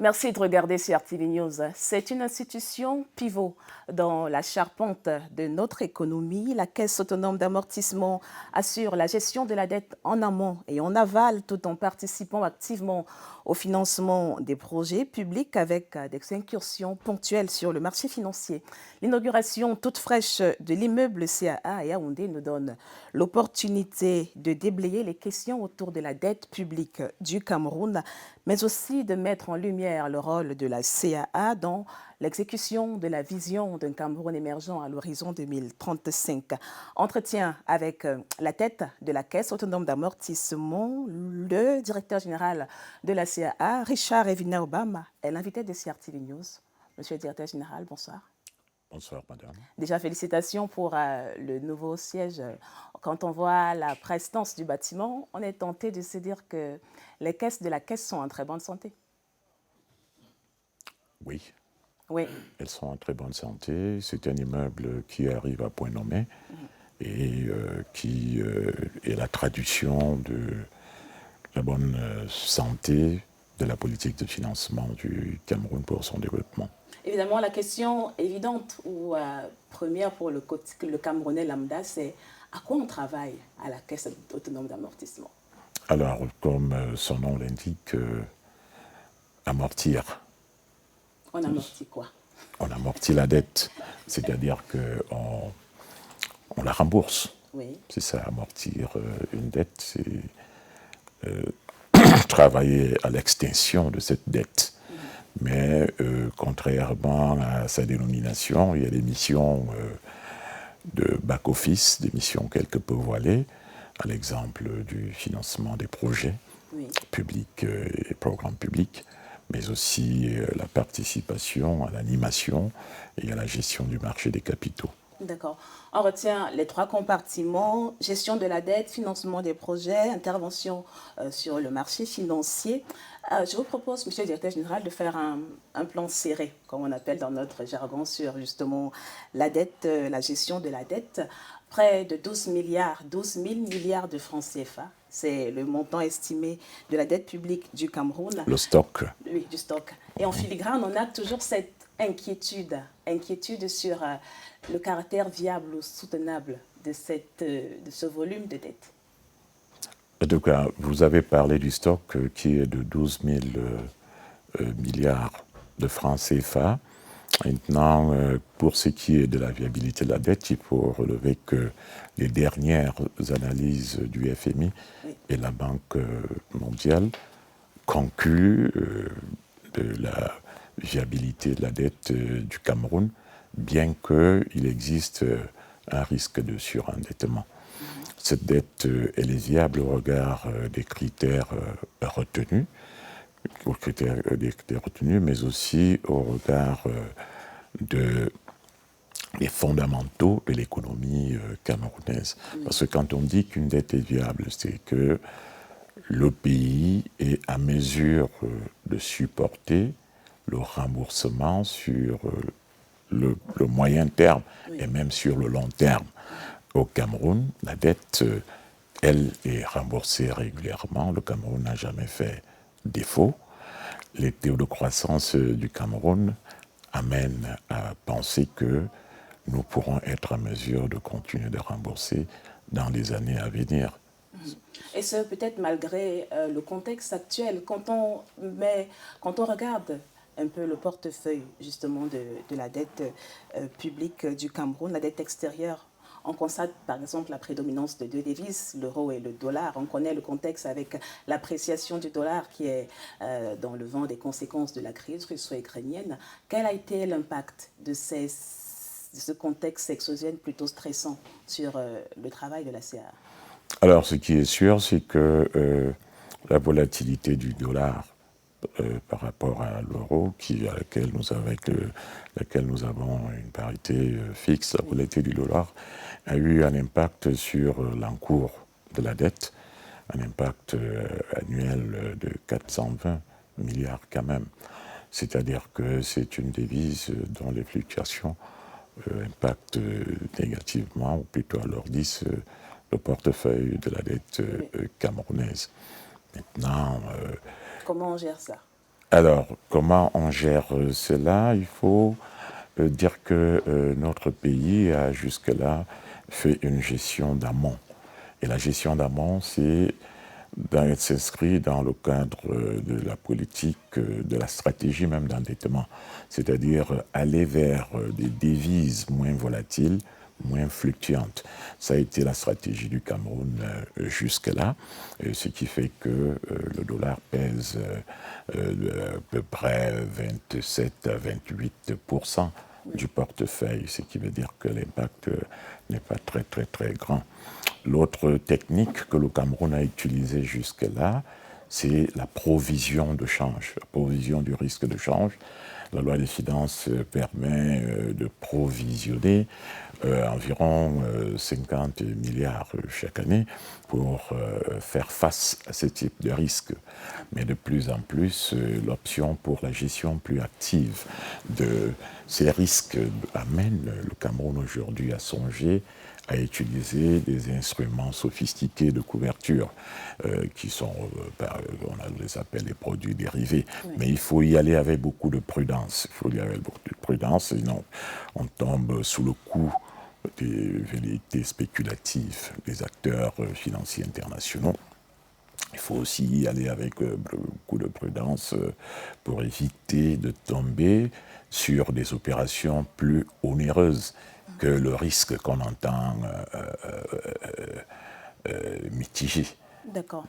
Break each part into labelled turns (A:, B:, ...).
A: Merci de regarder CRTV News. C'est une institution pivot dans la charpente de notre économie. La Caisse autonome d'amortissement assure la gestion de la dette en amont et en aval tout en participant activement au financement des projets publics avec des incursions ponctuelles sur le marché financier. L'inauguration toute fraîche de l'immeuble CAA à Yaoundé nous donne l'opportunité de déblayer les questions autour de la dette publique du Cameroun, mais aussi de mettre en lumière le rôle de la CAA dans l'exécution de la vision d'un Cameroun émergent à l'horizon 2035. Entretien avec la tête de la Caisse autonome d'amortissement, le directeur général de la CAA, Richard Evina Obama, est l'invité de CRTV News. Monsieur le directeur général, bonsoir.
B: Bonsoir, madame.
A: Déjà, félicitations pour le nouveau siège. Quand on voit la prestance du bâtiment, on est tenté de se dire que les caisses de la Caisse sont en très bonne santé.
B: Oui.
A: Oui.
B: Elles sont en très bonne santé. C'est un immeuble qui arrive à point nommé et qui est la traduction de la bonne santé de la politique de financement du Cameroun pour son développement.
A: Évidemment, la question évidente ou première pour le Camerounais lambda, c'est à quoi on travaille à la Caisse autonome d'amortissement?
B: Alors, comme son nom l'indique, amortir.
A: On amortit quoi?
B: On amortit la dette, c'est-à-dire qu'on la rembourse.
A: Oui.
B: C'est ça, amortir une dette, c'est travailler à l'extinction de cette dette. Mais contrairement à sa dénomination, il y a des missions de back-office, des missions quelque peu voilées, à l'exemple du financement des projets publics et programmes publics, mais aussi la participation à l'animation et à la gestion du marché des capitaux.
A: D'accord. On retient les trois compartiments: gestion de la dette, financement des projets, intervention sur le marché financier. Je vous propose, monsieur le directeur général, de faire un plan serré, comme on appelle dans notre jargon, sur justement la dette, la gestion de la dette. Près de 12 000 milliards de francs CFA. C'est le montant estimé de la dette publique du Cameroun.
B: Le stock.
A: Oui, du stock. Et en filigrane, on a toujours cette inquiétude sur le caractère viable ou soutenable de ce volume de dette.
B: En tout cas, vous avez parlé du stock qui est de 12 000 milliards de francs CFA. Maintenant, pour ce qui est de la viabilité de la dette, il faut relever que les dernières analyses du FMI et la Banque mondiale concluent de la viabilité de la dette du Cameroun, bien qu'il existe un risque de surendettement. Cette dette, elle est viable au regard des critères retenus, mais aussi au regard des fondamentaux de l'économie camerounaise. Parce que quand on dit qu'une dette est viable, c'est que le pays est à mesure de supporter le remboursement sur le moyen terme et même sur le long terme. Au Cameroun, la dette, elle est remboursée régulièrement. Le Cameroun n'a jamais fait défaut. Les taux de croissance du Cameroun amènent à penser que nous pourrons être en mesure de continuer de rembourser dans les années à venir.
A: Et ce, peut-être malgré le contexte actuel, quand on regarde un peu le portefeuille justement de la dette publique du Cameroun, la dette extérieure, on constate par exemple la prédominance de deux devises, l'euro et le dollar. On connaît le contexte avec l'appréciation du dollar qui est dans le vent des conséquences de la crise russo-ukrainienne. Quel a été l'impact de ce contexte exogène plutôt stressant sur le travail de la CA?
B: Alors, ce qui est sûr, c'est que la volatilité du dollar par rapport à l'euro, avec laquelle nous avons une parité fixe, la volatilité du dollar, a eu un impact sur l'encours de la dette, un impact annuel de 420 milliards quand même. C'est-à-dire que c'est une devise dont les fluctuations impactent négativement, ou plutôt alourdissent le portefeuille de la dette camerounaise. Maintenant...
A: Comment on gère ça?
B: Alors, comment on gère cela? Il faut dire que notre pays a jusque-là fait une gestion d'amont. Et la gestion d'amont, s'inscrit dans le cadre de la politique, de la stratégie même d'endettement. C'est-à-dire aller vers des devises moins volatiles, moins fluctuantes. Ça a été la stratégie du Cameroun jusque-là, ce qui fait que le dollar pèse à peu près 27 à 28% du portefeuille, ce qui veut dire que l'impact n'est pas très très très grand. L'autre technique que le Cameroun a utilisée jusque-là, c'est la provision de change, la provision du risque de change. La loi des finances permet de provisionner environ 50 milliards chaque année pour faire face à ce type de risque. Mais de plus en plus, l'option pour la gestion plus active de ces risques amène le Cameroun aujourd'hui à songer à utiliser des instruments sophistiqués de couverture qui sont, on les appelle les produits dérivés. Oui. Mais il faut y aller avec beaucoup de prudence. Il faut y aller avec beaucoup de prudence, sinon on tombe sous le coup des velléités spéculatives des acteurs financiers internationaux. Il faut aussi y aller avec beaucoup de prudence pour éviter de tomber sur des opérations plus onéreuses que le risque qu'on entend mitiger.
A: D'accord.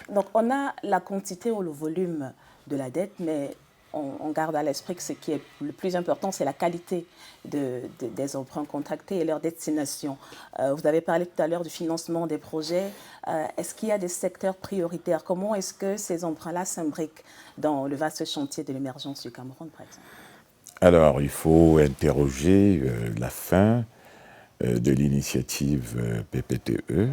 A: Donc on a la quantité ou le volume de la dette, mais on garde à l'esprit que ce qui est le plus important, c'est la qualité des emprunts contractés et leur destination. Vous avez parlé tout à l'heure du financement des projets. Est-ce qu'il y a des secteurs prioritaires? Comment est-ce que ces emprunts-là s'imbriquent dans le vaste chantier de l'émergence du Cameroun, par exemple?
B: Alors, il faut interroger la fin de l'initiative PPTE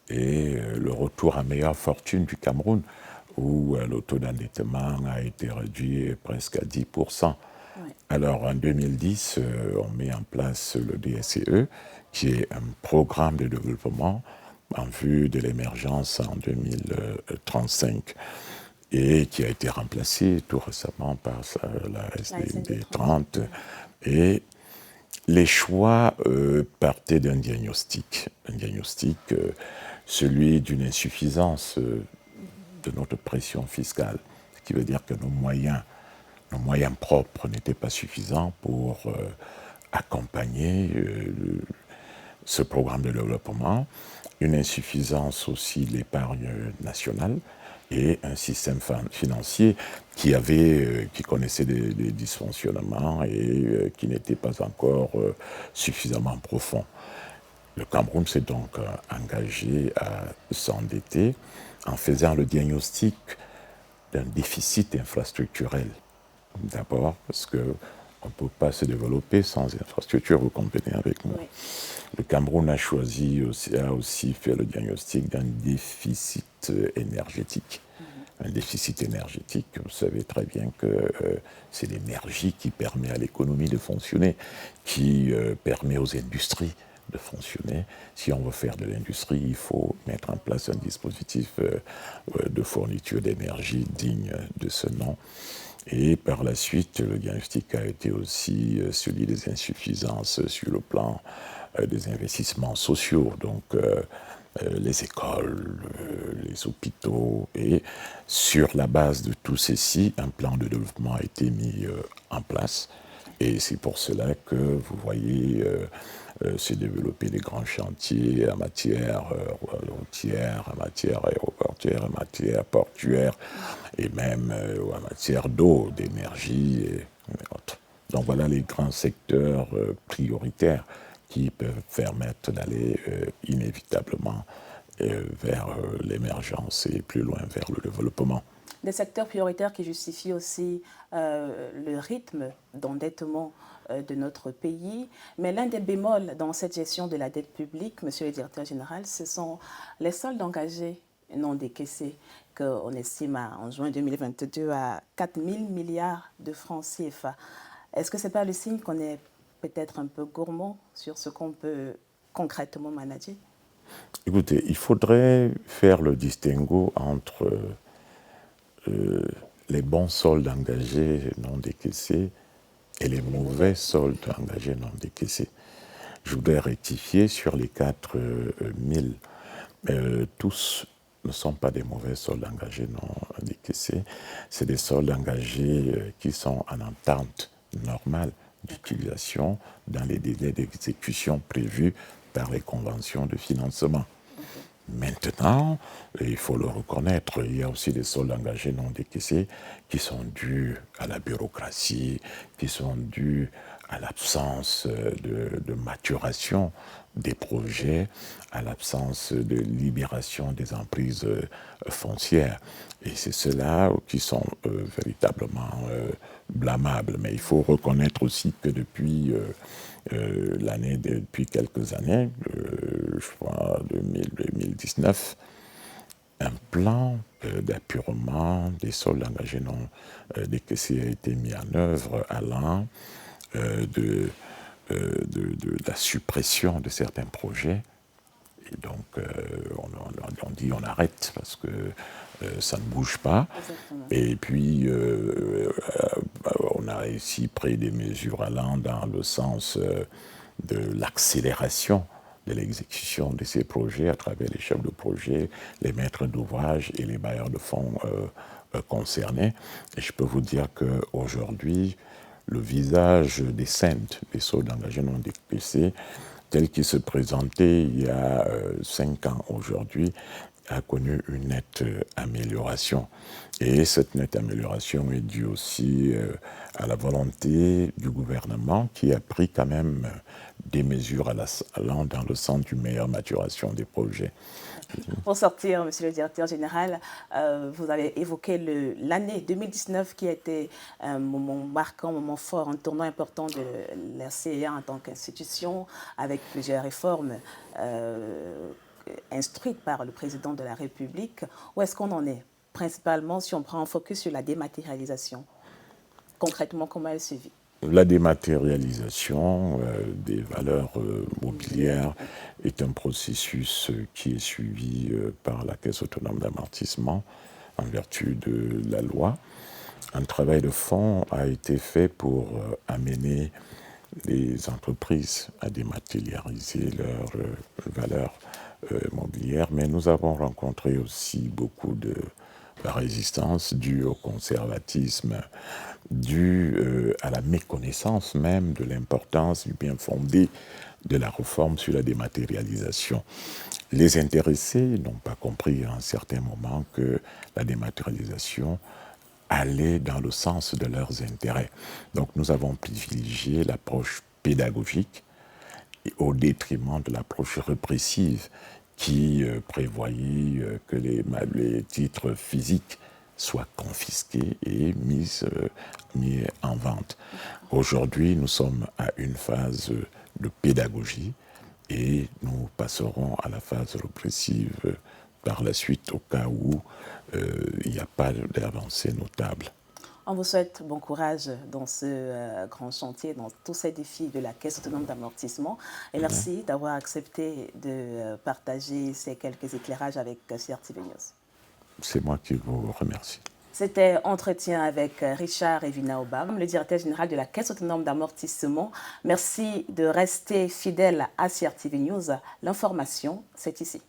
B: et le retour à meilleure fortune du Cameroun, où le taux d'endettement a été réduit presque à 10%. Oui. Alors en 2010, on met en place le DSCE, qui est un programme de développement en vue de l'émergence en 2035 et qui a été remplacé tout récemment par la SDD 30. Et les choix partaient d'un diagnostic, celui d'une insuffisance de notre pression fiscale, ce qui veut dire que nos moyens propres n'étaient pas suffisants pour accompagner ce programme de développement, une insuffisance aussi de l'épargne nationale et un système financier qui connaissait des dysfonctionnements et qui n'était pas encore suffisamment profond. Le Cameroun s'est donc engagé à s'endetter en faisant le diagnostic d'un déficit infrastructurel. D'abord, parce qu'on ne peut pas se développer sans infrastructure, vous convenez avec moi. Oui. Le Cameroun a aussi fait le diagnostic d'un déficit énergétique. Un déficit énergétique, vous savez très bien que c'est l'énergie qui permet à l'économie de fonctionner, qui permet aux industries de fonctionner. Si on veut faire de l'industrie, il faut mettre en place un dispositif de fourniture d'énergie digne de ce nom. Et par la suite, le diagnostic a été aussi celui des insuffisances sur le plan des investissements sociaux, donc les écoles, les hôpitaux. Et sur la base de tout ceci, un plan de développement a été mis en place. Et c'est pour cela que vous voyez se développer des grands chantiers en matière routière, en matière aéroportuaire, en matière portuaire et même en matière d'eau, d'énergie et autres. Donc voilà les grands secteurs prioritaires qui peuvent permettre d'aller inévitablement vers l'émergence et plus loin vers le développement.
A: Des secteurs prioritaires qui justifient aussi le rythme d'endettement de notre pays. Mais l'un des bémols dans cette gestion de la dette publique, monsieur le directeur général, ce sont les soldes engagés non décaissés, qu'on estime en juin 2022 à 4 000 milliards de francs CFA. Est-ce que ce n'est pas le signe qu'on est peut-être un peu gourmand sur ce qu'on peut concrètement manager?
B: Écoutez, il faudrait faire le distinguo entre les bons soldes engagés non décaissés et les mauvais soldes engagés non décaissés. Je voudrais rectifier sur les 4 000. Tous ne sont pas des mauvais soldes engagés non décaissés. C'est des soldes engagés qui sont en entente normale d'utilisation dans les délais d'exécution prévus par les conventions de financement. Maintenant, il faut le reconnaître, il y a aussi des soldes engagés non décaissés qui sont dus à la bureaucratie, qui sont dus à l'absence de maturation des projets, à l'absence de libération des emprises foncières. Et c'est ceux-là qui sont véritablement blâmables. Mais il faut reconnaître aussi que depuis depuis quelques années, je crois 2019, un plan d'apurement des soldes engagés non décaissés a été mis en œuvre allant de la suppression de certains projets. Et donc, on dit on arrête parce que ça ne bouge pas.
A: Exactement.
B: Et puis, on a ici pris des mesures allant dans le sens de l'accélération de l'exécution de ces projets à travers les chefs de projet, les maîtres d'ouvrage et les bailleurs de fonds concernés. Et je peux vous dire qu'aujourd'hui, le visage des CENT, des soldes engagés non décaissés, tel qu'il se présentait il y a 5 ans aujourd'hui, a connu une nette amélioration. Et cette nette amélioration est due aussi à la volonté du gouvernement qui a pris quand même des mesures allant dans le sens d'une meilleure maturation des projets.
A: Pour sortir, Monsieur le Directeur Général, vous avez évoqué l'année 2019 qui a été un moment marquant, un moment fort, un tournant important de la CEA en tant qu'institution, avec plusieurs réformes instruites par le Président de la République. Où est-ce qu'on en est? Principalement, si on prend un focus sur la dématérialisation. Concrètement, comment elle se vit?
B: La dématérialisation des valeurs mobilières est un processus qui est suivi par la Caisse autonome d'amortissement en vertu de la loi. Un travail de fond a été fait pour amener les entreprises à dématérialiser leurs valeurs mobilières, mais nous avons rencontré aussi beaucoup de résistance due au conservatisme, due à la méconnaissance même de l'importance du bien fondé de la réforme sur la dématérialisation. Les intéressés n'ont pas compris à un certain moment que la dématérialisation allait dans le sens de leurs intérêts. Donc nous avons privilégié l'approche pédagogique au détriment de l'approche répressive qui prévoyait que les titres physiques soient confisqués et mis en vente. Aujourd'hui, nous sommes à une phase de pédagogie et nous passerons à la phase répressive par la suite au cas où il n'y a pas d'avancée notable.
A: On vous souhaite bon courage dans ce grand chantier, dans tous ces défis de la Caisse autonome d'amortissement. Et merci d'avoir accepté de partager ces quelques éclairages avec CRTV News.
B: C'est moi qui vous remercie.
A: C'était Entretien avec Richard Evina Obam, le directeur général de la Caisse autonome d'amortissement. Merci de rester fidèle à CRTV News. L'information, c'est ici.